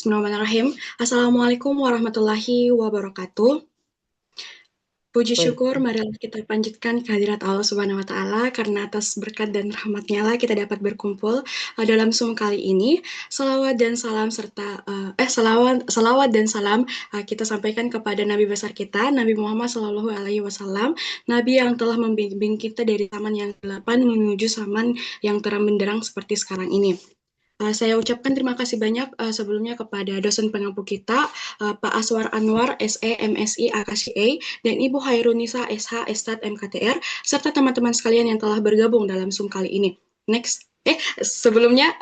Bismillahirrahmanirrahim. Assalamualaikum warahmatullahi wabarakatuh. Puji Baik, syukur, marilah kita panjatkan kehadirat Allah Subhanahu wa Ta'ala, karena atas berkat dan rahmatnya lah kita dapat berkumpul dalam Zoom kali ini. Salawat dan salam salawat dan salam kita sampaikan kepada Nabi besar kita, Nabi Muhammad Shallallahu Alaihi Wasallam, Nabi yang telah membimbing kita dari zaman yang delapan menuju zaman yang terang benderang seperti sekarang ini. Saya ucapkan terima kasih banyak sebelumnya kepada dosen pengampu kita, Pak Aswar Anwar, SE, MSI, AKSIA, dan Ibu Hairunisa, SH, Estat, MKTR, serta teman-teman sekalian yang telah bergabung dalam Zoom kali ini. Next. Sebelumnya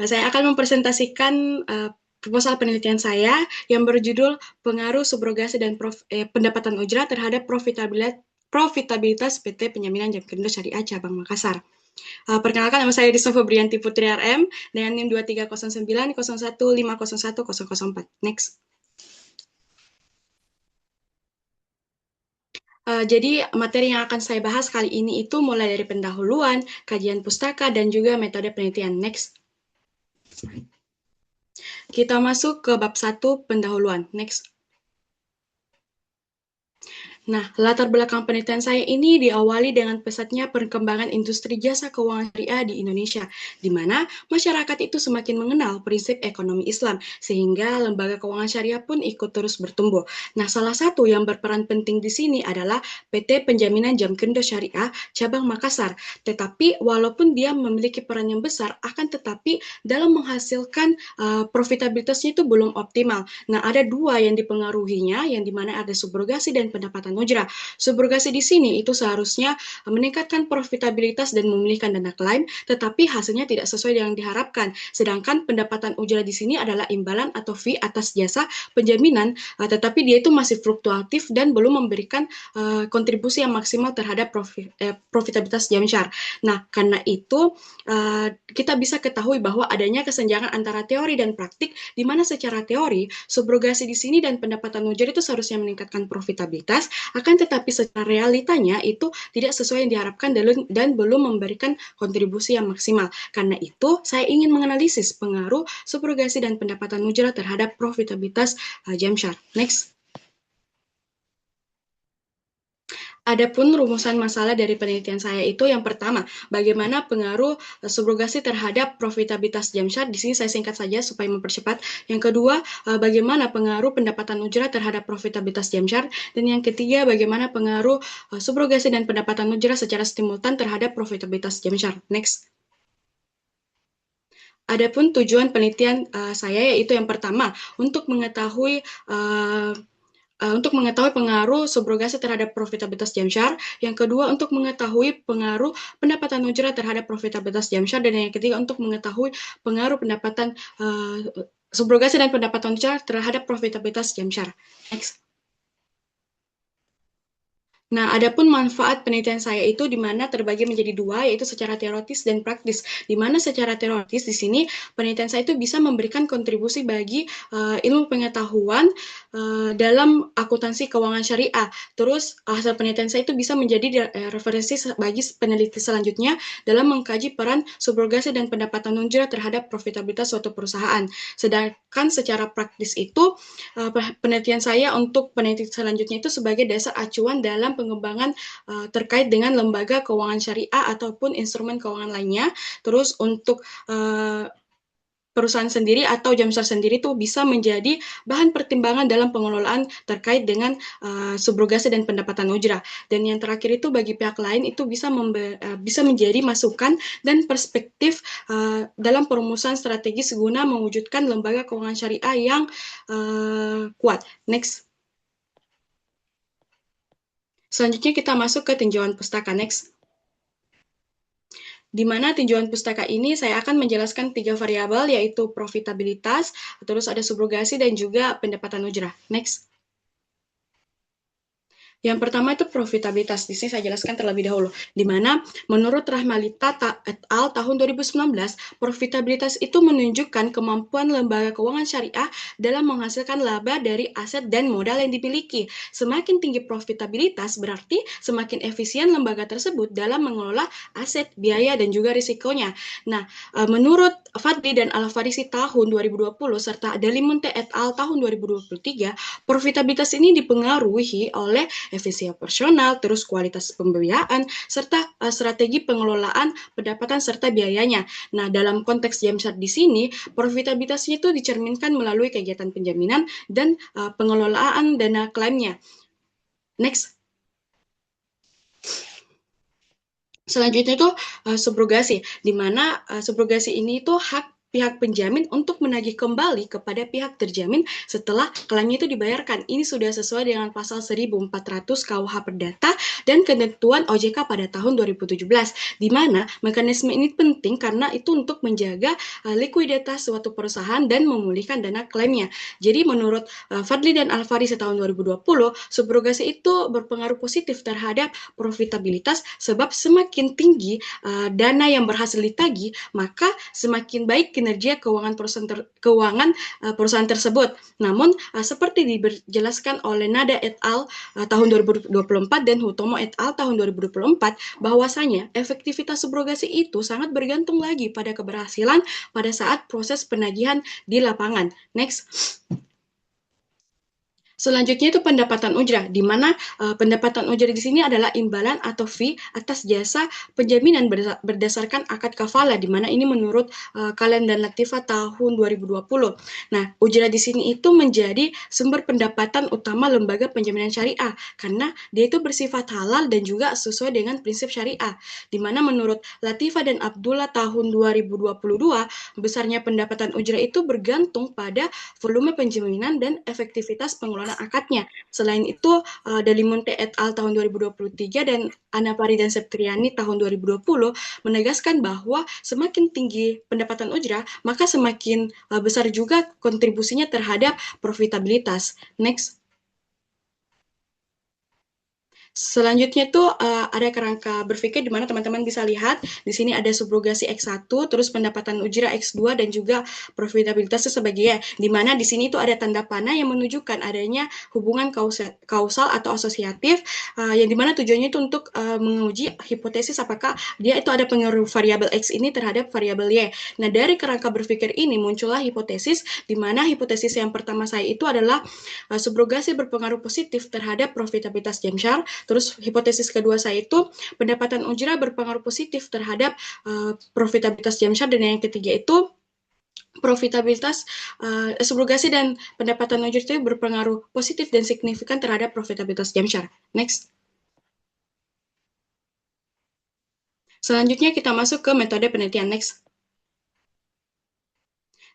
saya akan mempresentasikan proposal penelitian saya yang berjudul Pengaruh Subrogasi dan Pendapatan Ujrah terhadap Profitabilitas PT Penjaminan Jamkrindo Syariah Cabang Makassar. Perkenalkan, nama saya Disa Febrianti Putri RM dengan NIM 230901501004. Next. Jadi materi yang akan saya bahas kali ini itu mulai dari pendahuluan, kajian pustaka, dan juga metode penelitian. Next. Kita masuk ke bab 1 pendahuluan. Next. Nah, latar belakang penelitian saya ini diawali dengan pesatnya perkembangan industri jasa keuangan syariah di Indonesia, di mana masyarakat itu semakin mengenal prinsip ekonomi Islam, sehingga lembaga keuangan syariah pun ikut terus bertumbuh. Nah, salah satu yang berperan penting di sini adalah PT Penjaminan Jamkrindo Syariah Cabang Makassar. Tetapi walaupun dia memiliki peran yang besar, akan tetapi dalam menghasilkan profitabilitasnya itu belum optimal. Nah, ada dua yang dipengaruhinya, yang dimana ada subrogasi dan pendapatan ujrah. Subrogasi di sini itu seharusnya meningkatkan profitabilitas dan memulihkan dana klaim, tetapi hasilnya tidak sesuai dengan diharapkan. Sedangkan pendapatan ujrah di sini adalah imbalan atau fee atas jasa penjaminan, tetapi dia itu masih fluktuatif dan belum memberikan kontribusi yang maksimal terhadap profitabilitas Jamsyar. Nah, karena itu kita bisa ketahui bahwa adanya kesenjangan antara teori dan praktik, di mana secara teori subrogasi di sini dan pendapatan ujrah itu seharusnya meningkatkan profitabilitas, akan tetapi secara realitanya itu tidak sesuai yang diharapkan dan belum memberikan kontribusi yang maksimal. Karena itu, saya ingin menganalisis pengaruh subrogasi dan pendapatan ujrah terhadap profitabilitas Jamsyar. Next. Adapun rumusan masalah dari penelitian saya itu yang pertama, bagaimana pengaruh subrogasi terhadap profitabilitas Jamsyar. Di sini saya singkat saja supaya mempercepat. Yang kedua, bagaimana pengaruh pendapatan ujrah terhadap profitabilitas Jamsyar. Dan yang ketiga, bagaimana pengaruh subrogasi dan pendapatan ujrah secara simultan terhadap profitabilitas Jamsyar. Next. Adapun tujuan penelitian saya yaitu yang pertama, untuk mengetahui pengaruh subrogasi terhadap profitabilitas Jamsyar, yang kedua untuk mengetahui pengaruh pendapatan ujrah terhadap profitabilitas Jamsyar, dan yang ketiga untuk mengetahui pengaruh pendapatan subrogasi dan pendapatan ujrah terhadap profitabilitas Jamsyar. Next. Nah, adapun manfaat penelitian saya itu di mana terbagi menjadi dua, yaitu secara teoritis dan praktis. Di mana secara teoritis di sini penelitian saya itu bisa memberikan kontribusi bagi ilmu pengetahuan dalam akuntansi keuangan syariah. Terus hasil penelitian saya itu bisa menjadi referensi bagi peneliti selanjutnya dalam mengkaji peran subrogasi dan pendapatan ujrah terhadap profitabilitas suatu perusahaan. Sedangkan secara praktis itu penelitian saya untuk peneliti selanjutnya itu sebagai dasar acuan dalam pengembangan terkait dengan lembaga keuangan syariah ataupun instrumen keuangan lainnya. Terus untuk perusahaan sendiri atau Jamsyar sendiri itu bisa menjadi bahan pertimbangan dalam pengelolaan terkait dengan subrogasi dan pendapatan ujrah. Dan yang terakhir itu bagi pihak lain itu bisa menjadi masukan dan perspektif dalam perumusan strategis guna mewujudkan lembaga keuangan syariah yang kuat. Next. Selanjutnya kita masuk ke tinjauan pustaka. Next. Di mana tinjauan pustaka ini saya akan menjelaskan 3 variabel, yaitu profitabilitas, terus ada subrogasi, dan juga pendapatan ujrah. Next. Yang pertama itu profitabilitas. Di sini saya jelaskan terlebih dahulu. Di mana menurut Rahmalita et al. Tahun 2019, profitabilitas itu menunjukkan kemampuan lembaga keuangan syariah dalam menghasilkan laba dari aset dan modal yang dimiliki. Semakin tinggi profitabilitas berarti semakin efisien lembaga tersebut dalam mengelola aset, biaya, dan juga risikonya. Nah, menurut Fadli dan Al-Farisi tahun 2020 serta Delimonte et al. Tahun 2023, profitabilitas ini dipengaruhi oleh efisiensi operasional, terus kualitas pembiayaan, serta strategi pengelolaan pendapatan serta biayanya. Nah, dalam konteks Jamsar di sini, profitabilitasnya itu dicerminkan melalui kegiatan penjaminan dan pengelolaan dana klaimnya. Next. Selanjutnya itu subrogasi, di mana subrogasi ini itu hak pihak penjamin untuk menagih kembali kepada pihak terjamin setelah klaimnya itu dibayarkan. Ini sudah sesuai dengan pasal 1400 KUH Perdata dan ketentuan OJK pada tahun 2017, di mana mekanisme ini penting karena itu untuk menjaga likuiditas suatu perusahaan dan memulihkan dana klaimnya. Jadi menurut Fadli dan Al-Farisi tahun 2020, subrogasi itu berpengaruh positif terhadap profitabilitas sebab semakin tinggi dana yang berhasil ditagih, maka semakin baik kinerja keuangan perusahaan tersebut. Namun, seperti dijelaskan oleh Nada et al. Tahun 2024 dan Hutomo et al. Tahun 2024, bahwasanya efektivitas subrogasi itu sangat bergantung lagi pada keberhasilan pada saat proses penagihan di lapangan. Next. Selanjutnya itu pendapatan ujrah, di mana pendapatan ujrah di sini adalah imbalan atau fee atas jasa penjaminan berdasarkan akad kafalah, di mana ini menurut Kalen dan Latifah tahun 2020. Nah, ujrah di sini itu menjadi sumber pendapatan utama lembaga penjaminan syariah, karena dia itu bersifat halal dan juga sesuai dengan prinsip syariah, di mana menurut Latifah dan Abdullah tahun 2022, besarnya pendapatan ujrah itu bergantung pada volume penjaminan dan efektivitas pengelolaan akadnya. Selain itu, Delimonte et al. Tahun 2023 dan Anapari dan Septriani tahun 2020 menegaskan bahwa semakin tinggi pendapatan ujrah, maka semakin besar juga kontribusinya terhadap profitabilitas. Next. Selanjutnya tuh ada kerangka berpikir di mana teman-teman bisa lihat di sini ada subrogasi X1, terus pendapatan ujrah X2 dan juga profitabilitasnya sebagai di mana di sini tuh ada tanda panah yang menunjukkan adanya hubungan kausal atau asosiatif yang dimana tujuannya itu untuk menguji hipotesis apakah dia itu ada pengaruh variabel X ini terhadap variabel Y. Nah, dari kerangka berpikir ini muncullah hipotesis di mana hipotesis yang pertama saya itu adalah subrogasi berpengaruh positif terhadap profitabilitas Jamsar. Terus hipotesis kedua saya itu pendapatan ujrah berpengaruh positif terhadap profitabilitas Jamsar, dan yang ketiga itu profitabilitas subrogasi dan pendapatan ujrah itu berpengaruh positif dan signifikan terhadap profitabilitas Jamsar. Next. Selanjutnya kita masuk ke metode penelitian. Next.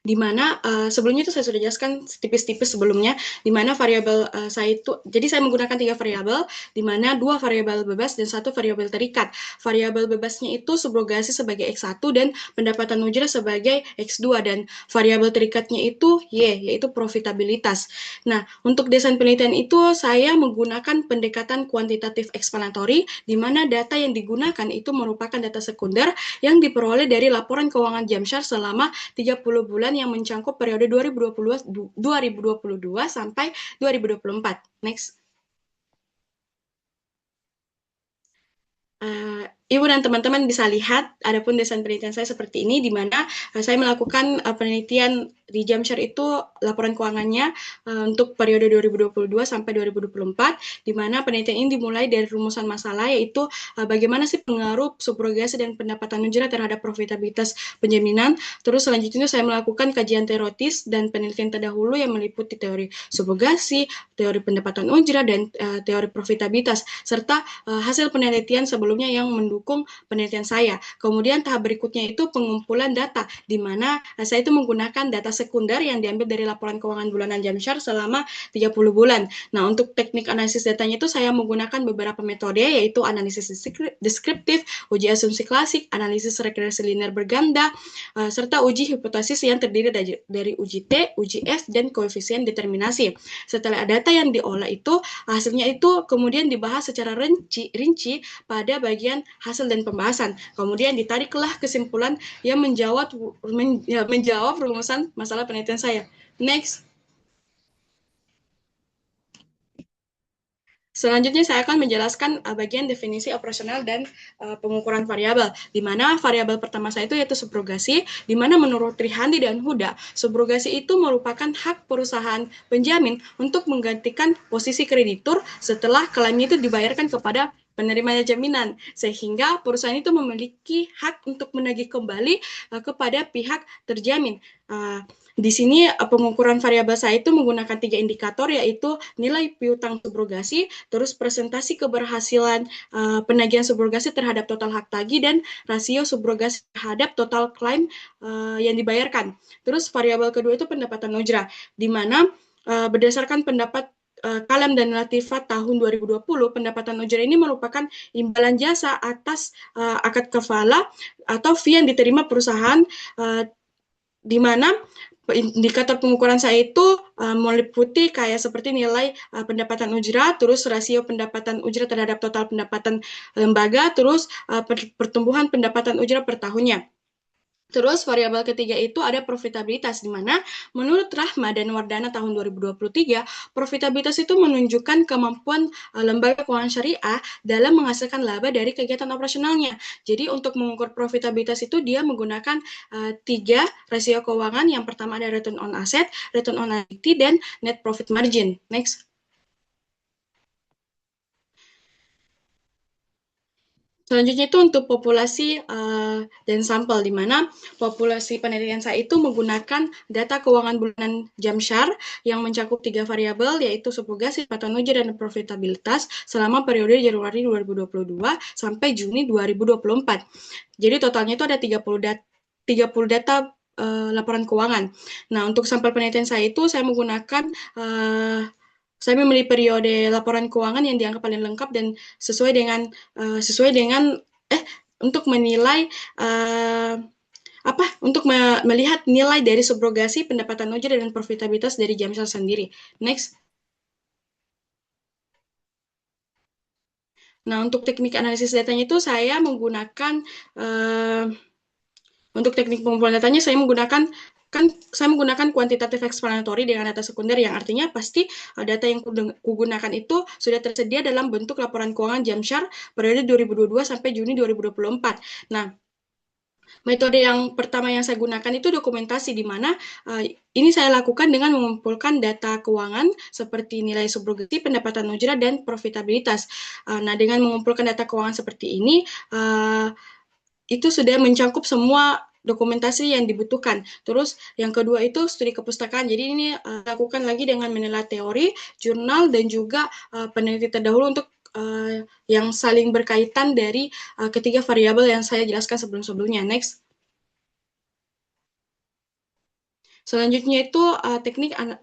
Di mana sebelumnya itu saya sudah jelaskan tipis-tipis sebelumnya, di mana variabel saya itu, jadi saya menggunakan 3 variabel, di mana 2 variabel bebas dan 1 variabel terikat. Variabel bebasnya itu subrogasi sebagai X1 dan pendapatan ujrah sebagai X2, dan variabel terikatnya itu Y, yaitu profitabilitas. Nah, untuk desain penelitian itu saya menggunakan pendekatan kuantitatif eksplanatori, di mana data yang digunakan itu merupakan data sekunder yang diperoleh dari laporan keuangan Jamsar selama 30 bulan yang mencangkup periode 2022 sampai 2024. Next. Ibu dan teman-teman bisa lihat, adapun desain penelitian saya seperti ini, di mana saya melakukan penelitian di Jamsar itu laporan keuangannya untuk periode 2022 sampai 2024, di mana penelitian ini dimulai dari rumusan masalah, yaitu bagaimana sih pengaruh subrogasi dan pendapatan ujrah terhadap profitabilitas penjaminan. Terus selanjutnya saya melakukan kajian teoritis dan penelitian terdahulu yang meliputi teori subrogasi, teori pendapatan ujrah, dan teori profitabilitas, serta hasil penelitian sebelumnya yang mendukung mendukung penelitian saya. Kemudian tahap berikutnya itu pengumpulan data, di mana saya itu menggunakan data sekunder yang diambil dari laporan keuangan bulanan Jamshar selama 30 bulan. Nah, untuk teknik analisis datanya itu saya menggunakan beberapa metode, yaitu analisis deskriptif, uji asumsi klasik, analisis regresi linear berganda, serta uji hipotesis yang terdiri dari uji T, uji F, dan koefisien determinasi. Setelah data yang diolah itu, hasilnya itu kemudian dibahas secara rinci pada bagian hasil dan pembahasan. Kemudian ditariklah kesimpulan yang menjawab rumusan masalah penelitian saya. Next. Selanjutnya saya akan menjelaskan bagian definisi operasional dan pengukuran variabel, di mana variabel pertama saya itu yaitu subrogasi, di mana menurut Rihandi dan Huda, subrogasi itu merupakan hak perusahaan penjamin untuk menggantikan posisi kreditur setelah klaimnya itu dibayarkan kepada penerima jaminan, sehingga perusahaan itu memiliki hak untuk menagih kembali kepada pihak terjamin. Di sini pengukuran variabel saya itu menggunakan 3 indikator, yaitu nilai piutang subrogasi, terus presentasi keberhasilan penagihan subrogasi terhadap total hak tagih, dan rasio subrogasi terhadap total klaim yang dibayarkan. Terus variabel kedua itu pendapatan ujrah, di mana berdasarkan pendapat Kalem dan Latifah tahun 2020, pendapatan ujrah ini merupakan imbalan jasa atas akad kafala atau fee yang diterima perusahaan, di mana indikator pengukuran saya itu meliputi kayak seperti nilai pendapatan ujrah, terus rasio pendapatan ujrah terhadap total pendapatan lembaga, terus pertumbuhan pendapatan ujrah per tahunnya. Terus variabel ketiga itu ada profitabilitas, di mana menurut Rahma dan Wardana tahun 2023, profitabilitas itu menunjukkan kemampuan lembaga keuangan syariah dalam menghasilkan laba dari kegiatan operasionalnya. Jadi untuk mengukur profitabilitas itu dia menggunakan 3 rasio keuangan. Yang pertama ada return on asset, return on equity, dan net profit margin. Next. Selanjutnya itu untuk populasi dan sampel, di mana populasi penelitian saya itu menggunakan data keuangan bulanan Jamshar yang mencakup 3 variabel, yaitu subrogasi, pendapatan ujrah, dan profitabilitas selama periode Januari 2022 sampai Juni 2024. Jadi totalnya itu ada 30 data laporan keuangan. Nah, untuk sampel penelitian saya itu saya menggunakan saya memilih periode laporan keuangan yang dianggap paling lengkap dan sesuai dengan untuk menilai untuk melihat nilai dari subrogasi, pendapatan ujrah, dan profitabilitas dari Jamshar sendiri. Next. Nah, untuk teknik analisis datanya itu saya menggunakan untuk teknik pengumpulan datanya saya menggunakan kuantitatif explanatory dengan data sekunder, yang artinya pasti data yang kugunakan itu sudah tersedia dalam bentuk laporan keuangan Jamshar periode 2022 sampai Juni 2024. Nah, metode yang pertama yang saya gunakan itu dokumentasi, di mana ini saya lakukan dengan mengumpulkan data keuangan seperti nilai subrogasi, pendapatan ujrah, dan profitabilitas. Nah, dengan mengumpulkan data keuangan seperti ini, itu sudah mencakup semua dokumentasi yang dibutuhkan. Terus yang kedua itu studi kepustakaan. Jadi ini lakukan lagi dengan menilai teori, jurnal, dan juga peneliti terdahulu untuk yang saling berkaitan dari ketiga variabel yang saya jelaskan sebelum-sebelumnya. Next. Selanjutnya itu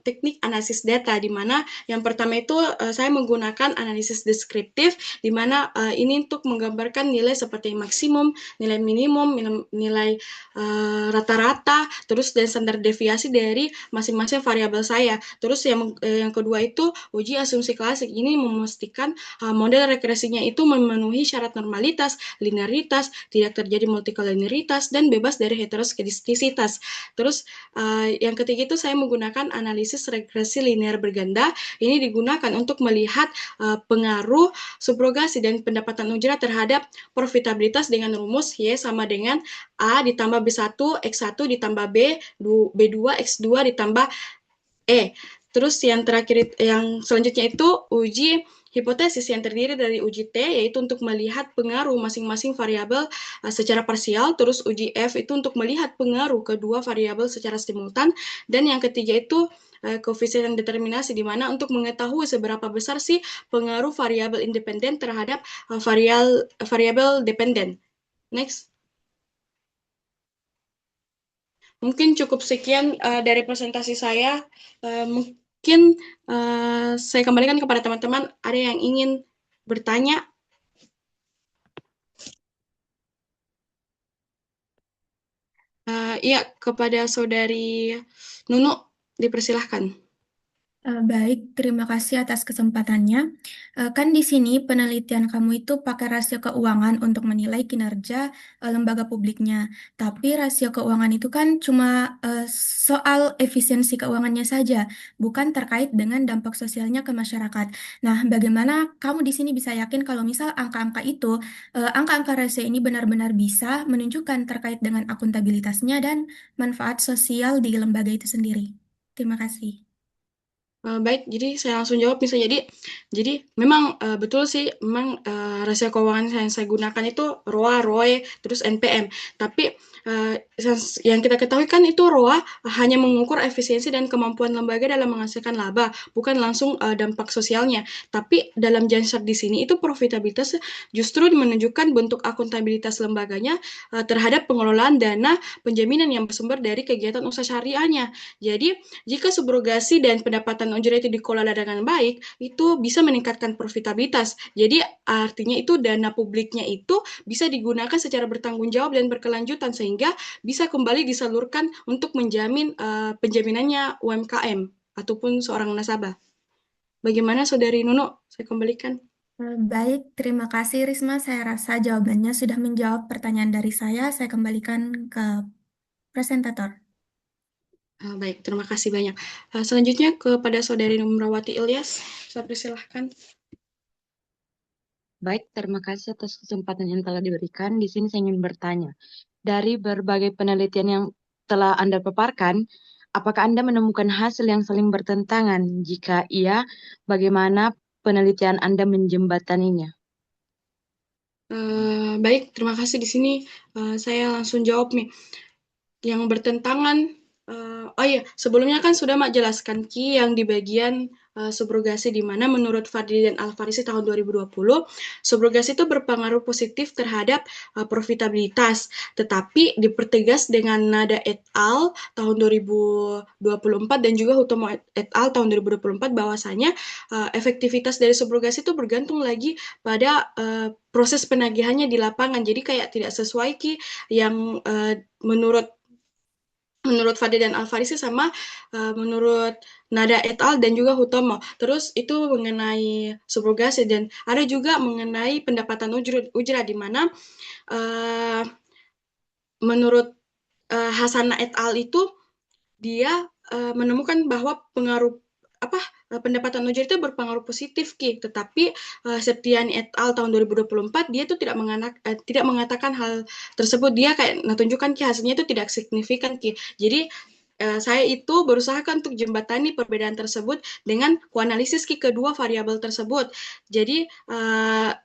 teknik analisis data, di mana yang pertama itu saya menggunakan analisis deskriptif, di mana ini untuk menggambarkan nilai seperti maksimum, nilai minimum, nilai rata-rata, terus dan standar deviasi dari masing-masing variabel saya. Terus yang kedua itu uji asumsi klasik. Ini memastikan model regresinya itu memenuhi syarat normalitas, linearitas, tidak terjadi multikoliniaritas, dan bebas dari heteroskedastisitas. Terus yang ketiga itu saya menggunakan analisis regresi linear berganda. Ini digunakan untuk melihat pengaruh subrogasi dan pendapatan ujrah terhadap profitabilitas dengan rumus Y sama dengan A ditambah B1 X1 ditambah B2 X2 ditambah E. Terus yang terakhir, yang selanjutnya itu uji hipotesis yang terdiri dari uji T, yaitu untuk melihat pengaruh masing-masing variabel secara parsial. Terus uji F itu untuk melihat pengaruh kedua variabel secara simultan. Dan yang ketiga itu koefisien determinasi, di mana untuk mengetahui seberapa besar sih pengaruh variabel independen terhadap variabel dependen. Next. Mungkin cukup sekian dari presentasi saya. Mungkin saya kembalikan kepada teman-teman. Ada yang ingin bertanya? Iya, kepada Saudari Nunu, dipersilahkan. Baik, terima kasih atas kesempatannya. Kan di sini penelitian kamu itu pakai rasio keuangan untuk menilai kinerja lembaga publiknya. Tapi rasio keuangan itu kan cuma soal efisiensi keuangannya saja, bukan terkait dengan dampak sosialnya ke masyarakat. Nah, bagaimana kamu di sini bisa yakin kalau misal angka-angka itu, angka-angka rasio ini benar-benar bisa menunjukkan terkait dengan akuntabilitasnya dan manfaat sosial di lembaga itu sendiri? Terima kasih. Baik, jadi saya langsung jawab bisa jadi memang betul sih, memang rasio keuangan yang saya gunakan itu ROA, ROE, terus NPM. Tapi yang kita ketahui kan itu ROA hanya mengukur efisiensi dan kemampuan lembaga dalam menghasilkan laba, bukan langsung dampak sosialnya. Tapi dalam Jansat di sini itu profitabilitas justru menunjukkan bentuk akuntabilitas lembaganya terhadap pengelolaan dana penjaminan yang bersumber dari kegiatan usaha syariahnya. Jadi jika subrogasi dan pendapatan ojol itu dikelola dengan baik, itu bisa meningkatkan profitabilitas. Jadi artinya itu dana publiknya itu bisa digunakan secara bertanggung jawab dan berkelanjutan sehingga bisa kembali disalurkan untuk menjamin penjaminannya UMKM ataupun seorang nasabah. Bagaimana Saudari Nuno? Saya kembalikan. Baik, terima kasih Risma. Saya rasa jawabannya sudah menjawab pertanyaan dari saya. Saya kembalikan ke presentator. Baik, terima kasih banyak. Selanjutnya kepada Saudari Numrawati Ilyas, saya persilahkan. Baik, terima kasih atas kesempatan yang telah diberikan. Di sini saya ingin bertanya, dari berbagai penelitian yang telah Anda paparkan, apakah Anda menemukan hasil yang saling bertentangan? Jika iya, bagaimana penelitian Anda menjembataninya? Baik, terima kasih. Di sini saya langsung jawab nih. Yang bertentangan, oh iya, sebelumnya kan sudah Mak jelaskan Ki yang di bagian subrogasi, di mana menurut Fadli dan Alfarisi tahun 2020, subrogasi itu berpengaruh positif terhadap profitabilitas, tetapi dipertegas dengan Nada et al. Tahun 2024 dan juga Hutomo et al. Tahun 2024 bahwasanya efektivitas dari subrogasi itu bergantung lagi pada proses penagihannya di lapangan. Jadi kayak tidak sesuai Ki yang menurut menurut Fadil dan Alfarisi sama menurut Nada et al. Dan juga Hutomo. Terus itu mengenai subrogasi dan ada juga mengenai pendapatan ujrah di mana uh, menurut Hasana et al. Itu dia menemukan bahwa pengaruh apa pendapatan ujrah itu berpengaruh positif Ki, tetapi Septiani et al tahun 2024 dia itu tidak mengatakan hal tersebut. Dia kayak tunjukkan Ki hasilnya itu tidak signifikan Ki. Jadi saya itu berusaha kan untuk jembatani perbedaan tersebut dengan kuanalisis Ki kedua variabel tersebut. Jadi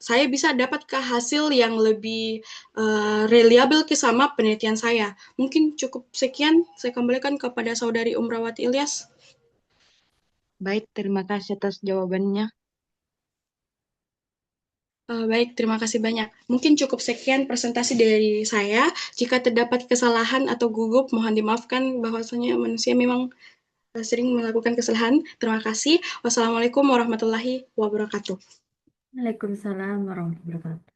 saya bisa dapat ke hasil yang lebih reliable Ki sama penelitian saya. Mungkin cukup sekian, saya kembalikan kepada Saudari Umrawati Ilyas. Baik, terima kasih atas jawabannya. Baik, terima kasih banyak. Mungkin cukup sekian presentasi dari saya. Jika terdapat kesalahan atau gugup, mohon dimaafkan bahwasanya manusia memang sering melakukan kesalahan. Terima kasih. Wassalamualaikum warahmatullahi wabarakatuh. Waalaikumsalam warahmatullahi wabarakatuh.